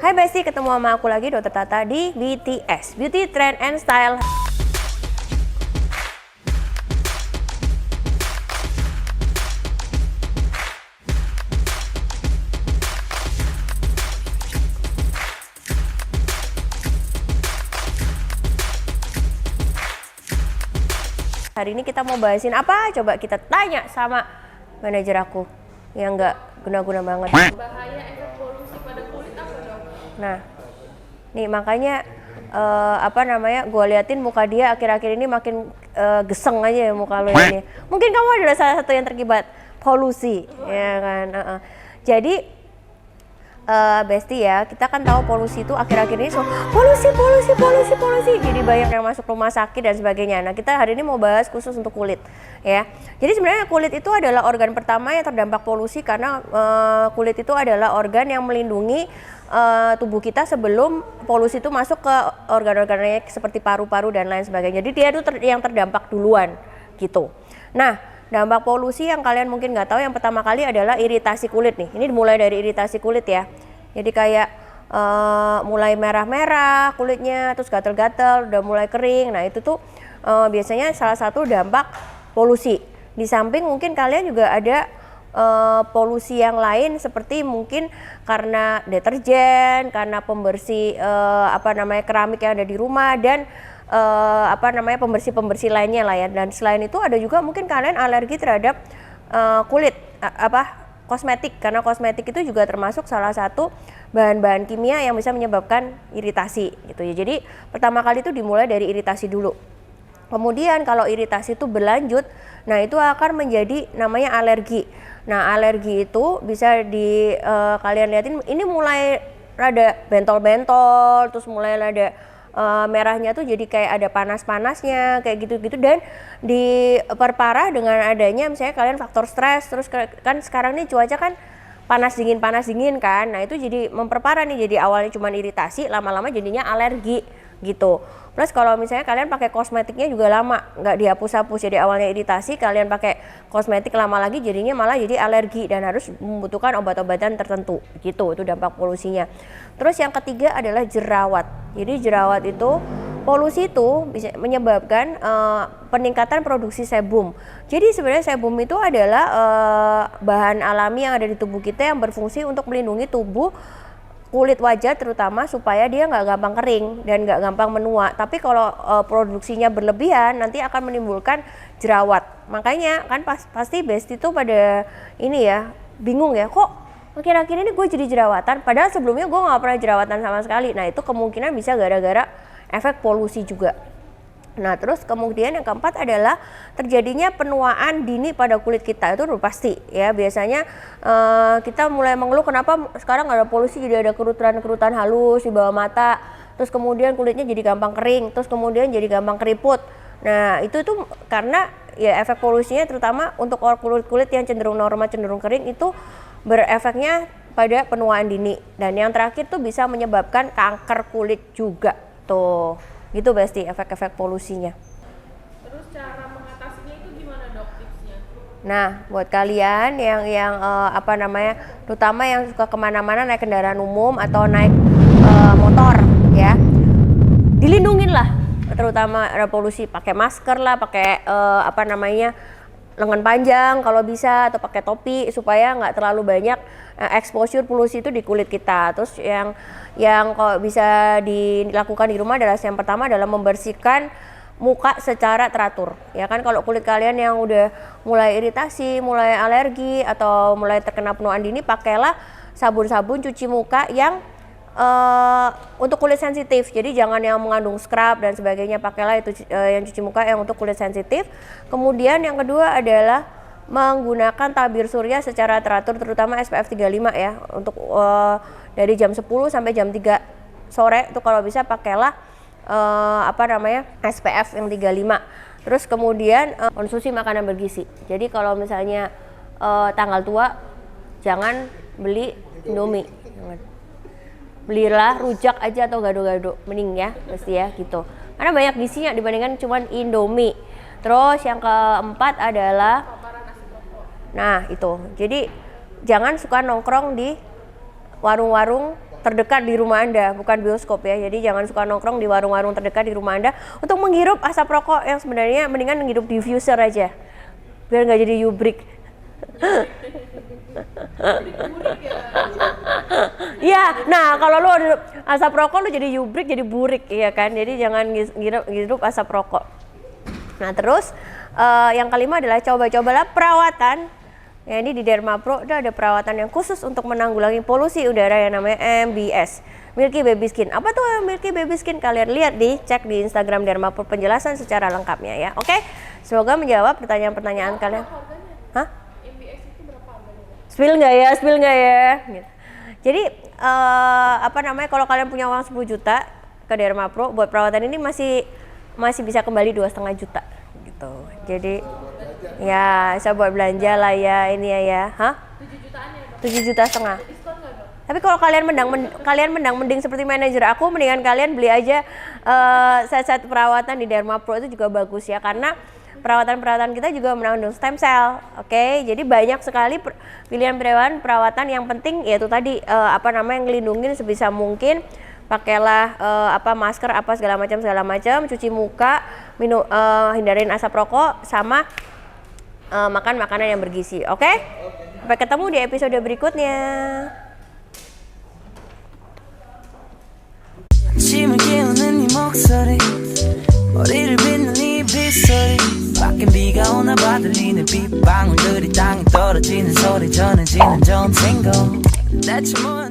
Hai Besti, ketemu sama aku lagi Dr. Tata di BTS, Beauty Trend and Style. Hari ini kita mau bahasin apa? Coba kita tanya sama manajer aku yang nggak guna-guna banget. Bahaya efek polusi pada kulit apa dong? Nah, nih makanya gue liatin muka dia akhir-akhir ini makin geseng aja ya muka lo ini. Mungkin kamu adalah salah satu yang terlibat polusi, ya kan? Jadi Besti ya, kita kan tahu polusi itu akhir-akhir ini polusi. Jadi banyak yang masuk rumah sakit dan sebagainya. Nah, kita hari ini mau bahas khusus untuk kulit, ya. Jadi sebenarnya kulit itu adalah organ pertama yang terdampak polusi karena kulit itu adalah organ yang melindungi tubuh kita sebelum polusi itu masuk ke organ-organ lain seperti paru-paru dan lain sebagainya. Jadi dia itu yang terdampak duluan, gitu. Nah, dampak polusi yang kalian mungkin nggak tahu yang pertama kali adalah iritasi kulit nih. Ini mulai dari iritasi kulit ya. Jadi kayak mulai merah-merah kulitnya, terus gatel-gatel, udah mulai kering. Nah itu tuh biasanya salah satu dampak polusi. Di samping mungkin kalian juga ada polusi yang lain seperti mungkin karena deterjen, karena pembersih keramik yang ada di rumah dan pembersih lainnya lah ya. Dan selain itu ada juga mungkin kalian alergi terhadap kulit kosmetik, karena kosmetik itu juga termasuk salah satu bahan-bahan kimia yang bisa menyebabkan iritasi gitu ya. Jadi pertama kali itu dimulai dari iritasi dulu. Kemudian kalau iritasi itu berlanjut, nah itu akan menjadi namanya alergi. Nah alergi itu bisa kalian lihatin ini mulai rada bentol-bentol, terus mulai rada merahnya tuh jadi kayak ada panas-panasnya kayak gitu-gitu, dan diperparah dengan adanya misalnya kalian faktor stres, terus kan sekarang nih cuaca kan panas dingin kan. Nah itu jadi memperparah nih, jadi awalnya cuma iritasi, lama-lama jadinya alergi gitu. Plus kalau misalnya kalian pakai kosmetiknya juga lama nggak dihapus-hapus, jadi awalnya iritasi, kalian pakai kosmetik lama lagi jadinya malah jadi alergi dan harus membutuhkan obat-obatan tertentu gitu. Itu dampak polusinya. Terus yang ketiga adalah jerawat. Jadi jerawat itu polusi itu bisa menyebabkan peningkatan produksi sebum. Jadi sebenarnya sebum itu adalah bahan alami yang ada di tubuh kita yang berfungsi untuk melindungi tubuh kulit wajah terutama supaya dia nggak gampang kering dan nggak gampang menua. Tapi kalau produksinya berlebihan nanti akan menimbulkan jerawat. Makanya kan pasti Besti tuh pada ini ya bingung ya, kok akhir-akhir ini gue jadi jerawatan padahal sebelumnya gue nggak pernah jerawatan sama sekali. Nah itu kemungkinan bisa gara-gara efek polusi juga. Nah terus kemudian yang keempat adalah terjadinya penuaan dini pada kulit kita, itu udah pasti ya. Biasanya kita mulai mengeluh kenapa sekarang ada polusi, jadi ada kerutan-kerutan halus di bawah mata, terus kemudian kulitnya jadi gampang kering, terus kemudian jadi gampang keriput. Nah itu tuh karena ya efek polusinya terutama untuk kulit-kulit yang cenderung normal, cenderung kering itu berefeknya pada penuaan dini. Dan yang terakhir tuh bisa menyebabkan kanker kulit juga tuh. Gitu Besti, efek-efek polusinya. Terus cara mengatasinya itu gimana dok tipsnya? Nah, buat kalian yang terutama yang suka kemana-mana naik kendaraan umum atau naik motor ya, dilindungin lah, terutama ada polusi, pakai masker lah, pakai lengan panjang kalau bisa, atau pakai topi supaya nggak terlalu banyak exposure polusi itu di kulit kita. Terus yang kalau bisa dilakukan di rumah adalah yang pertama adalah membersihkan muka secara teratur. Ya kan kalau kulit kalian yang udah mulai iritasi, mulai alergi atau mulai terkena penuaan dini, pakailah sabun-sabun cuci muka yang untuk kulit sensitif. Jadi jangan yang mengandung scrub dan sebagainya, pakailah itu yang cuci muka yang untuk kulit sensitif. Kemudian yang kedua adalah menggunakan tabir surya secara teratur, terutama SPF 35 ya, untuk dari jam 10 sampai jam 3 sore itu kalau bisa pakailah SPF yang 35. Terus kemudian konsumsi makanan bergizi. Jadi kalau misalnya tanggal tua jangan beli Indomie. Belilah rujak aja atau gado-gado, mending ya, pasti ya gitu. Karena banyak gizinya dibandingkan cuman Indomie. Terus yang keempat adalah nah itu. Jadi jangan suka nongkrong di warung-warung terdekat di rumah Anda, bukan bioskop ya. Jadi jangan suka nongkrong di warung-warung terdekat di rumah Anda untuk menghirup asap rokok yang sebenarnya mendingan menghirup diffuser aja. Biar nggak jadi yubrik. Iya, nah kalau lu asap rokok lu jadi yubrik, jadi burik, ya kan? Jadi jangan hirup asap rokok. Nah terus yang kelima adalah coba-cobalah perawatan. Ya, ini di Dermapro ada perawatan yang khusus untuk menanggulangi polusi udara yang namanya MBS, Milky Baby Skin. Apa tuh Milky Baby Skin? Kalian lihat cek di Instagram Dermapro penjelasan secara lengkapnya ya. Oke, semoga menjawab pertanyaan-pertanyaan kalian. Hah? MBS itu berapa harganya? Spill nggak ya? Gitu. Jadi kalau kalian punya uang 10 juta ke Dermapro buat perawatan ini masih bisa kembali 2,5 juta gitu. Jadi ya bisa buat belanja lah ya ini ya. Hah? 7 jutaan ya dok? 7,5 juta. Diskon nggak dok? Tapi kalau kalian mending seperti manajer aku, mendingan kalian beli aja set perawatan di Dermapro, itu juga bagus ya, karena perawatan kita juga mengandung stem cell. Oke, jadi banyak sekali pilihan perawatan yang penting yaitu tadi ngelindungin sebisa mungkin. Pakailah masker segala macam, cuci muka, hindarin asap rokok, sama makan makanan yang bergizi. Oke? Sampai ketemu di episode berikutnya. 아침을 깨우는 네 목소리 머리를 빗는 네 빗소리 밖엔 비가 오나 봐 들리는 빗방울들이 땅에 떨어지는 소리 전해지는 전생고 대체 뭐